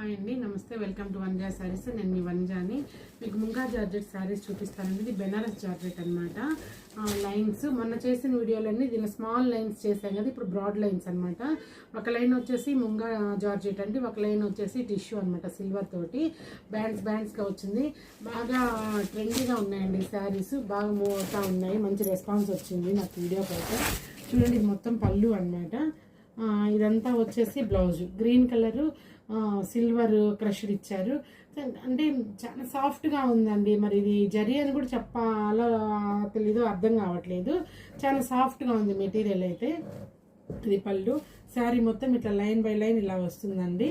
Hi అండి, నమస్తే. Welcome to Vanja saris. నేను మీ వంజాని. మీకు ముంగా జార్జెట్ శారీస్ చూపిస్తానండి. ఇది బెనారస్ జార్జెట్ అనమాట. లైన్స్ మొన్న చేసిన వీడియోలన్నీ దీని స్మాల్ లైన్స్ చేశాం కదా, ఇప్పుడు బ్రాడ్ లైన్స్ అనమాట. ఒక లైన్ వచ్చేసి ముంగా జార్జెట్ అండి, ఒక లైన్ వచ్చేసి టిష్యూ అనమాట. సిల్వర్ తోటి బ్యాండ్స్గా వచ్చింది. బాగా ట్రెండీగా ఉన్నాయండి శారీస్, బాగా మూవ్ అవుతా ఉన్నాయి. మంచి రెస్పాన్స్ వచ్చింది నాకు వీడియోకి అయితే. చూడండి, ఇది మొత్తం పళ్ళు అనమాట. ఇదంతా వచ్చేసి blouse green colour silver crushed ఇచ్చారు. అంటే చాలా సాఫ్ట్గా ఉందండి. మరి ఇది జరీ అని కూడా చెప్పాలో తెలీదు, అర్థం కావట్లేదు. చాలా సాఫ్ట్గా ఉంది మెటీరియల్ అయితే. ఇది పళ్ళు. శారీ మొత్తం ఇట్లా లైన్ బై లైన్ ఇలా వస్తుందండి.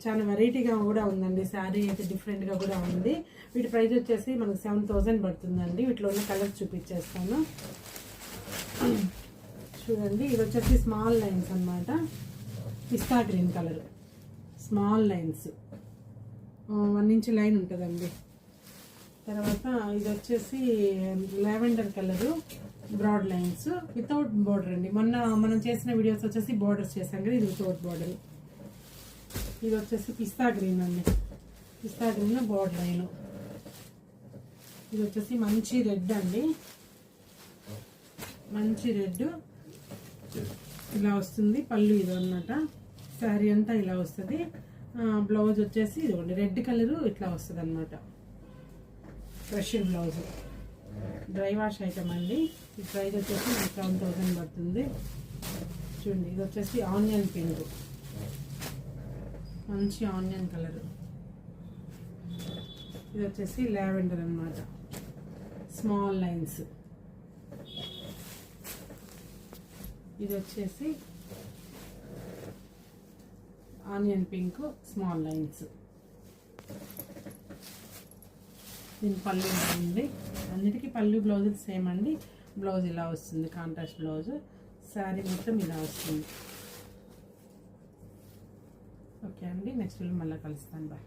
చాలా వెరైటీగా కూడా ఉందండి. శారీ అయితే డిఫరెంట్గా కూడా ఉంది. వీటి ప్రైస్ వచ్చేసి మనకు 7000 పడుతుందండి. వీటిలో ఉన్న కలర్స్ చూపించేస్తాను చూడండి. ఇది వచ్చేసి స్మాల్ లైన్స్ అనమాట. పిస్తా green colour small lines, 1 inch line ఉంటుందండి. తర్వాత ఇది వచ్చేసి lavender colour broad lines without border అండి. మనం చేసిన వీడియోస్ వచ్చేసి బోర్డర్స్ చేసాం కదా, ఇది వితౌట్ బోర్డర్. ఇది వచ్చేసి పిస్తా గ్రీన్ అండి, పిస్తా గ్రీన్ బోర్డర్ లైన్. ఇది వచ్చేసి మంచి రెడ్ అండి, మంచి రెడ్ ఇలా వస్తుంది. పళ్ళు ఇది అన్నమాట. శారీ అంతా ఇలా వస్తుంది. బ్లౌజ్ వచ్చేసి ఇదిగోండి రెడ్ కలరు ఇట్లా వస్తుంది అనమాట. Crushing blouse, dry wash item అండి. ఈ ప్రైస్ వచ్చేసి 7000 పడుతుంది. చూడండి, ఇది వచ్చేసి ఆనియన్ పింక్, మంచి ఆనియన్ కలరు. ఇది వచ్చేసి లావెండర్ అనమాట, స్మాల్ లైన్స్. ఇది వచ్చేసి ఆనియన్ పింక్ స్మాల్ లైన్స్. దీని పళ్ళు ఉంటుంది. అన్నిటికీ పళ్ళు బ్లౌజులు సేమ్ అండి. బ్లౌజ్ ఇలా వస్తుంది, కాంట్రాస్ట్ బ్లౌజ్. శారీ మొత్తం ఇలా వస్తుంది. ఓకే అండి, నెక్స్ట్ వీడియో మళ్ళీ కలుస్తాను. బాయ్.